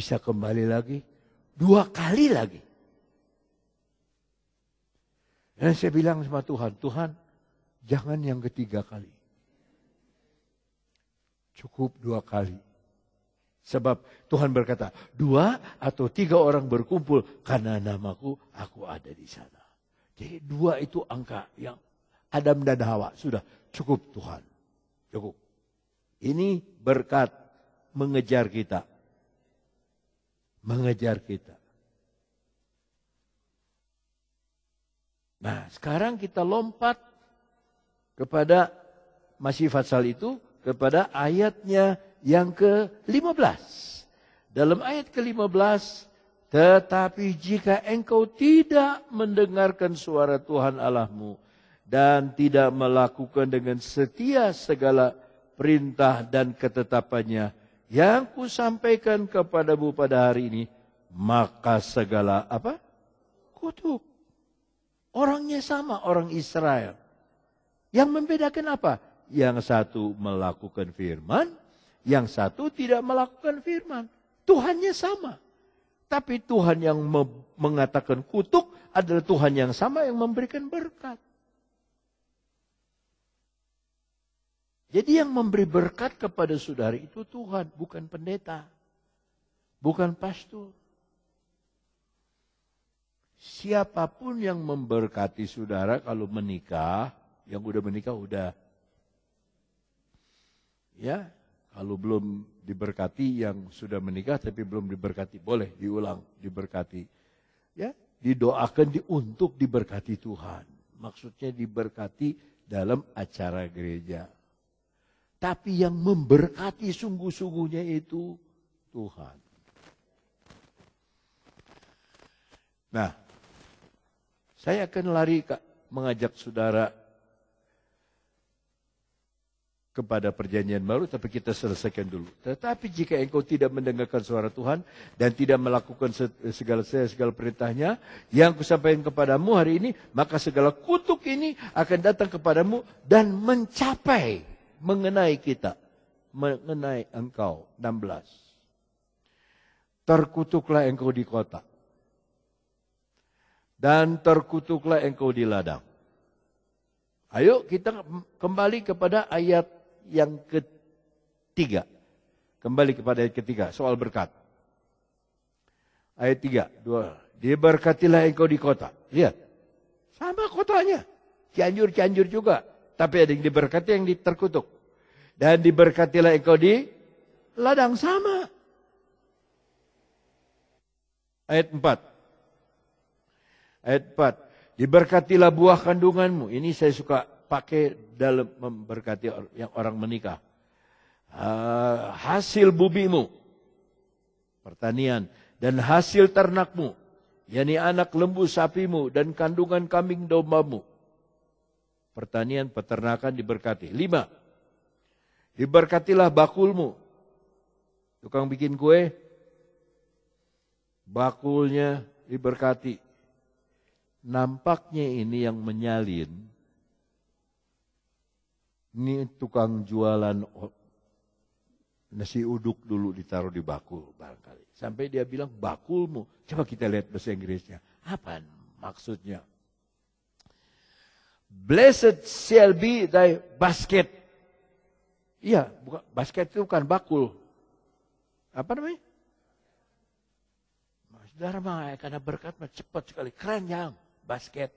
bisa kembali lagi 2 kali lagi. Dan saya bilang sama Tuhan, Tuhan jangan yang ketiga kali. Cukup 2 kali. Sebab Tuhan berkata, 2 atau 3 orang berkumpul karena namaku, aku ada di sana. Jadi 2 itu angka yang Adam dan Hawa. Sudah cukup Tuhan. Cukup. Ini berkat mengejar kita. Mengejar kita. Nah, sekarang kita lompat kepada masih pasal itu, kepada ayatnya yang ke-15. Dalam ayat ke-15, tetapi jika engkau tidak mendengarkan suara Tuhan Allahmu dan tidak melakukan dengan setia segala perintah dan ketetapannya yang kusampaikan kepadamu pada hari ini, maka segala apa? Kutuk. Orangnya sama, orang Israel. Yang membedakan apa? Yang satu melakukan firman, yang satu tidak melakukan firman. Tuhannya sama. Tapi Tuhan yang mengatakan kutuk adalah Tuhan yang sama yang memberikan berkat. Jadi yang memberi berkat kepada saudara itu Tuhan, bukan pendeta. Bukan pastor. Siapapun yang memberkati saudara kalau menikah, yang udah menikah udah. Ya, kalau belum diberkati yang sudah menikah tapi belum diberkati, boleh diulang, diberkati. Ya, didoakan untuk diberkati Tuhan. Maksudnya diberkati dalam acara gereja. Tapi yang memberkati sungguh-sungguhnya itu Tuhan. Nah, saya akan lari mengajak saudara kepada perjanjian baru, tapi kita selesaikan dulu. Tetapi jika engkau tidak mendengarkan suara Tuhan dan tidak melakukan segala perintahnya yang kusampaikan kepadamu hari ini, maka segala kutuk ini akan datang kepadamu dan mencapai, mengenai kita, mengenai engkau. 16. Terkutuklah engkau di kota dan terkutuklah engkau di ladang. Ayo kita kembali kepada ayat yang ketiga. Kembali kepada ayat ketiga, soal berkat. Ayat 3, 2. Diberkatilah engkau di kota. Lihat, sama kotanya. Cianjur juga. Tapi ada yang diberkati, yang terkutuk. Dan diberkatilah engkau di ladang, sama. Ayat 4. Ayat 4. Diberkatilah buah kandunganmu. Ini saya suka pakai dalam memberkati yang orang menikah. Hasil bumimu, pertanian, dan hasil ternakmu, yakni anak lembu sapimu dan kandungan kambing dombamu. Pertanian, peternakan diberkati. 5. Diberkatilah bakulmu. Tukang bikin kue, bakulnya diberkati. Nampaknya ini yang menyalin. Ini tukang jualan nasi uduk dulu ditaruh di bakul barangkali. Sampai dia bilang bakulmu. Coba kita lihat bahasa Inggrisnya. Apa maksudnya? Blessed shall be thy basket. Iya, bukan, basket itu bukan bakul. Apa namanya? Saudara mah karena berkat mah cepat sekali. Keren yang basket.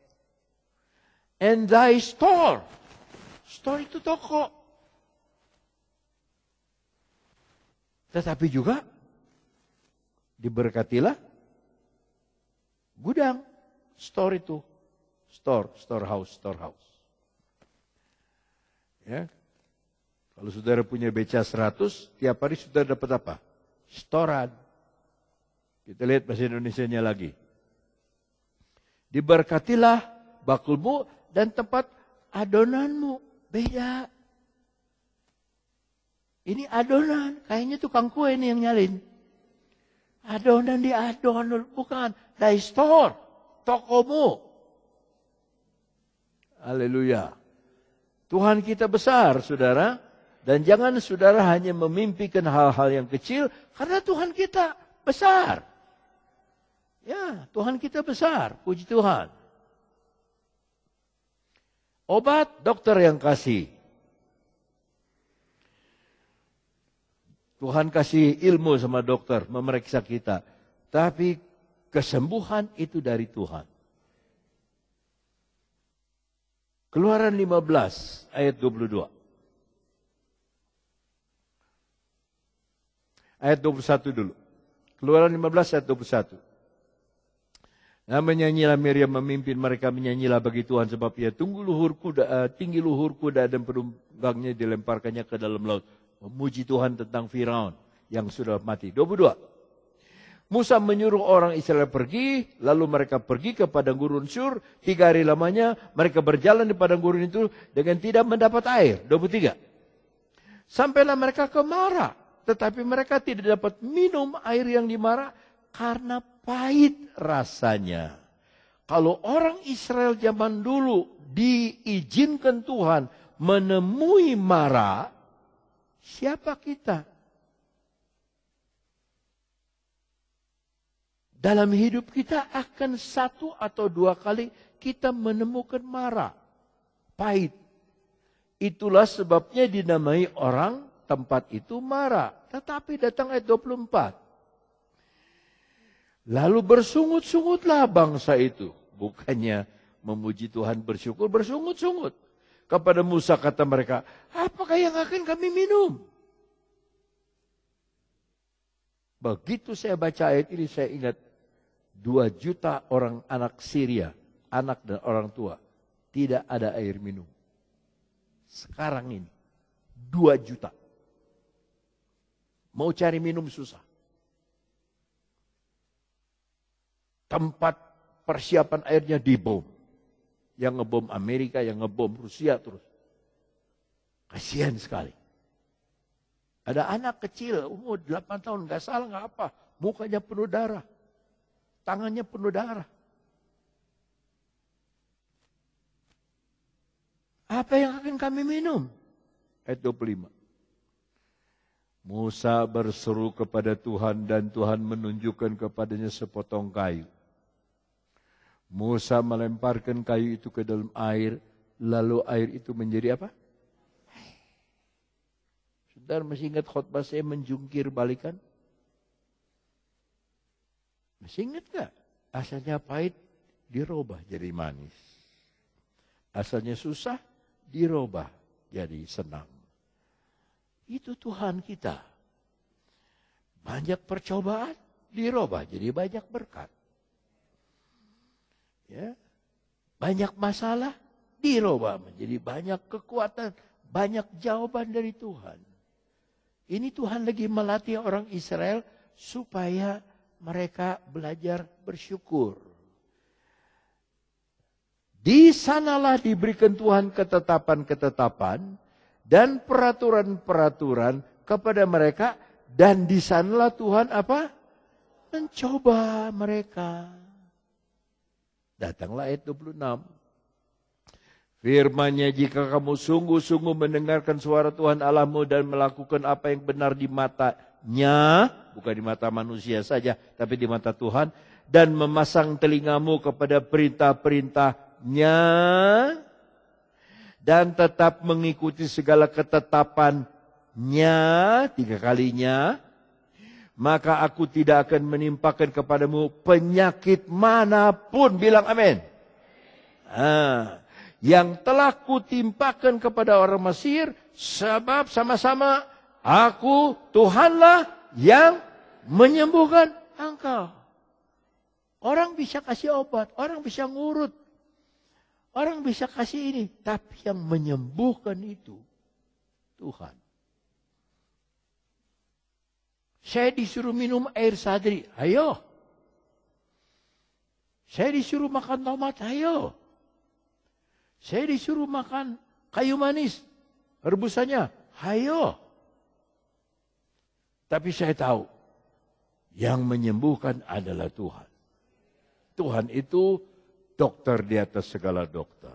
And thy store. Store itu toko. Tetapi juga diberkatilah gudang. Store itu. Storehouse. Ya. Kalau saudara punya beca 100, tiap hari saudara dapat apa? Storan. Kita lihat bahasa Indonesianya lagi. Diberkatilah bakulmu dan tempat adonanmu. Beda. Ini adonan. Kayaknya tukang kue ini yang nyalin. Adonan di adon. Bukan. Thy store. Tokomu. Haleluya. Tuhan kita besar, saudara. Dan jangan saudara hanya memimpikan hal-hal yang kecil. Karena Tuhan kita besar. Ya, Tuhan kita besar, puji Tuhan. Obat, dokter yang kasih. Tuhan kasih ilmu sama dokter, memeriksa kita. Tapi kesembuhan itu dari Tuhan. Keluaran 15 ayat 22. Ayat 21 dulu. Keluaran 15 ayat 21. Nah, menyanyilah Miriam memimpin mereka, menyanyilah bagi Tuhan sebab ia tinggi luhur kuda dan penumpangnya dilemparkannya ke dalam laut. Memuji Tuhan tentang Firaun yang sudah mati. 22. Musa menyuruh orang Israel pergi, lalu mereka pergi ke padang gurun Sur. 3 hari lamanya mereka berjalan di padang gurun itu dengan tidak mendapat air. 23. Sampailah mereka ke Mara, tetapi mereka tidak dapat minum air yang di Mara karena pahit rasanya. Kalau orang Israel zaman dulu diizinkan Tuhan menemui Mara, siapa kita? Dalam hidup kita akan 1 atau 2 kali kita menemukan Mara, pahit. Itulah sebabnya dinamai orang tempat itu Mara. Tetapi datang ayat 24. Lalu bersungut-sungutlah bangsa itu. Bukannya memuji Tuhan bersyukur, bersungut-sungut. Kepada Musa kata mereka, apakah yang akan kami minum? Begitu saya baca ayat ini, saya ingat 2 juta orang anak Syria, anak dan orang tua, tidak ada air minum. Sekarang ini, 2 juta. Mau cari minum susah. Tempat persiapan airnya dibom. Yang ngebom Amerika, yang ngebom Rusia terus. Kasihan sekali. Ada anak kecil, umur 8 tahun, gak salah, gak apa. Mukanya penuh darah. Tangannya penuh darah. Apa yang akan kami minum? Ayat 25. Musa berseru kepada Tuhan dan Tuhan menunjukkan kepadanya sepotong kayu. Musa melemparkan kayu itu ke dalam air, lalu air itu menjadi apa? Saudara masih ingat khotbah saya menjungkir balikan? Masih ingat gak? Asalnya pahit, dirubah jadi manis. Asalnya susah, dirubah jadi senang. Itu Tuhan kita. Banyak percobaan, dirubah jadi banyak berkat. Ya, banyak masalah, dirubah menjadi banyak kekuatan, banyak jawaban dari Tuhan. Ini Tuhan lagi melatih orang Israel supaya mereka belajar bersyukur. Di sanalah diberikan Tuhan ketetapan-ketetapan dan peraturan-peraturan kepada mereka, dan di sanalah Tuhan apa? Mencoba mereka. Datanglah ayat 26. Firman-Nya, jika kamu sungguh-sungguh mendengarkan suara Tuhan Allahmu dan melakukan apa yang benar di matanya, bukan di mata manusia saja, tapi di mata Tuhan, dan memasang telingamu kepada perintah-perintah-Nya, dan tetap mengikuti segala ketetapan-Nya, 3 kalinya, maka aku tidak akan menimpakan kepadamu penyakit manapun. Bilang amin. Yang telah kutimpakan kepada orang Mesir, sebab sama-sama aku Tuhanlah yang menyembuhkan engkau. Orang bisa kasih obat, orang bisa ngurut, orang bisa kasih ini, tapi yang menyembuhkan itu Tuhan. Saya disuruh minum air sadri, ayo. Saya disuruh makan tomat, ayo. Saya disuruh makan kayu manis, rebusannya, ayo. Tapi saya tahu, yang menyembuhkan adalah Tuhan. Tuhan itu dokter di atas segala dokter.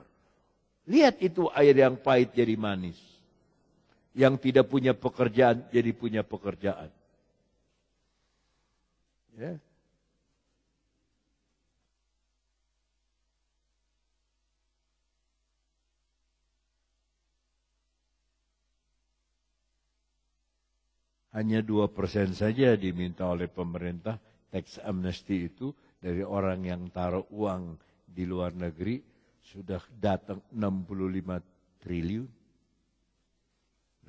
Lihat itu air yang pahit jadi manis. Yang tidak punya pekerjaan jadi punya pekerjaan. Ya. Hanya 2% saja diminta oleh pemerintah tax amnesty itu dari orang yang taruh uang di luar negeri sudah datang 65 triliun.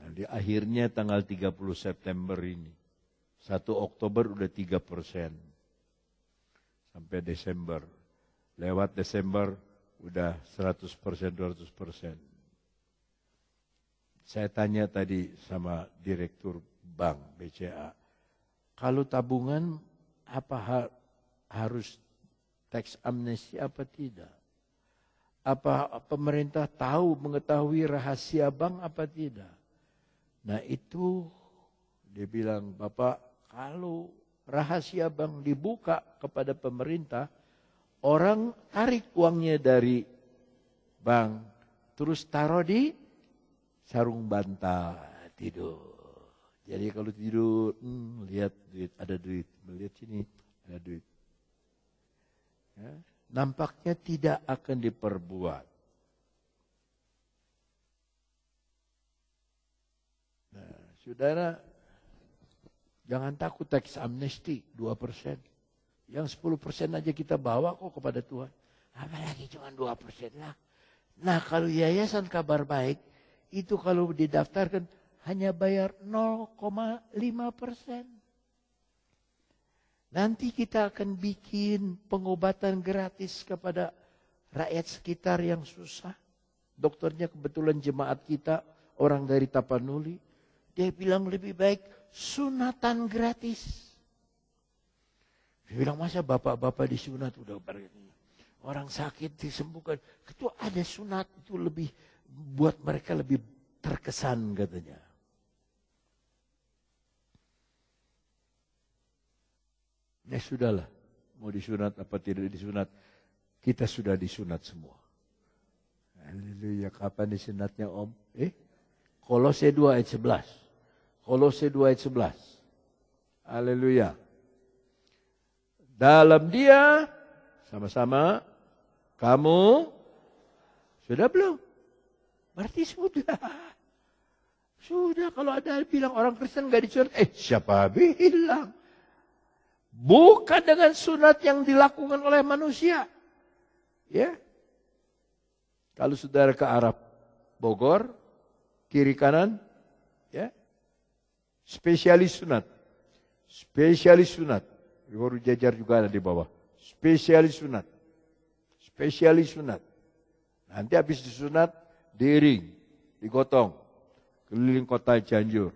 Nah, di akhirnya tanggal 30 September ini. 1 Oktober udah 3%. Sampai Desember. Lewat Desember udah 100%, 200%. Saya tanya tadi sama Direktur Bank BCA, kalau tabungan apa harus tax amnesty apa tidak? Apa pemerintah mengetahui rahasia bank apa tidak? Nah itu dia bilang, Bapak, kalau rahasia bank dibuka kepada pemerintah, orang tarik uangnya dari bank, terus taruh di sarung bantal, tidur. Jadi kalau tidur, lihat duit, ada duit. Melihat sini, ada duit. Ya, nampaknya tidak akan diperbuat. Nah, saudara, jangan takut tax amnesty 2%. Yang 10% aja kita bawa kok kepada Tuhan. Apalagi cuma 2% lah. Nah, kalau Yayasan Kabar Baik, itu kalau didaftarkan, hanya bayar 0,5%. Nanti kita akan bikin pengobatan gratis kepada rakyat sekitar yang susah. Dokternya kebetulan jemaat kita, orang dari Tapanuli. Dia bilang lebih baik sunatan gratis. Dia bilang, masa bapak-bapak disunat udah begini. Orang sakit disembuhkan. Itu ada sunat, itu lebih buat mereka lebih terkesan katanya. Ya sudahlah, mau disunat apa tidak disunat, kita sudah disunat semua. Haleluya, kapan disunatnya Om? Kolose 2 ayat 11. Kolose 2 ayat 11. Haleluya. Dalam Dia, sama-sama, kamu sudah belum? Berarti sudah. Sudah, kalau ada bilang orang Kristen gak disunat, siapa bilang? Bukan dengan sunat yang dilakukan oleh manusia. Ya. Kalau saudara ke arah Bogor, kiri kanan, ya. Spesialis sunat. Spesialis sunat. Baru jajar juga ada di bawah. Spesialis sunat. Spesialis sunat. Nanti habis disunat, diiring, digotong. Keliling kota Cianjur.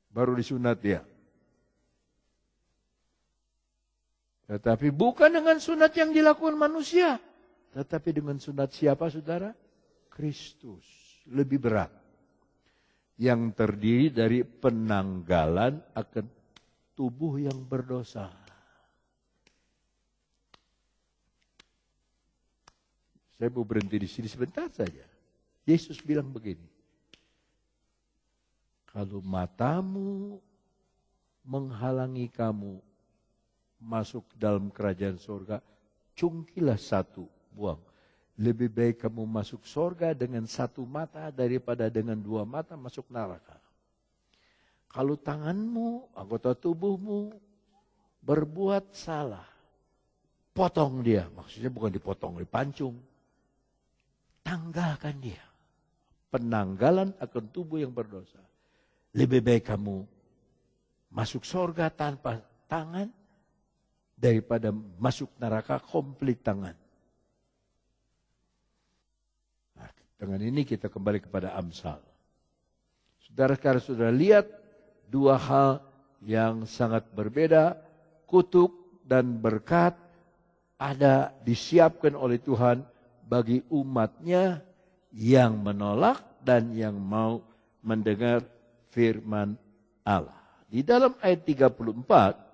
Baru disunat dia. Tetapi bukan dengan sunat yang dilakukan manusia. Tetapi dengan sunat siapa saudara? Kristus. Lebih berat. Yang terdiri dari penanggalan akan tubuh yang berdosa. Saya mau berhenti di sini sebentar saja. Yesus bilang begini. Kalau matamu menghalangi kamu masuk dalam kerajaan surga, cungkilah satu, buang. Lebih baik kamu masuk surga dengan satu mata daripada dengan dua mata masuk neraka. Kalau tanganmu, anggota tubuhmu berbuat salah, potong dia. Maksudnya bukan dipotong, dipancung. Tanggalkan dia. Penanggalan akan tubuh yang berdosa. Lebih baik kamu masuk surga tanpa tangan daripada masuk neraka komplit tangan. Nah, dengan ini kita kembali kepada Amsal. Saudara-saudara sudah lihat dua hal yang sangat berbeda. Kutuk dan berkat ada disiapkan oleh Tuhan bagi umatnya yang menolak dan yang mau mendengar firman Allah. Di dalam ayat 34,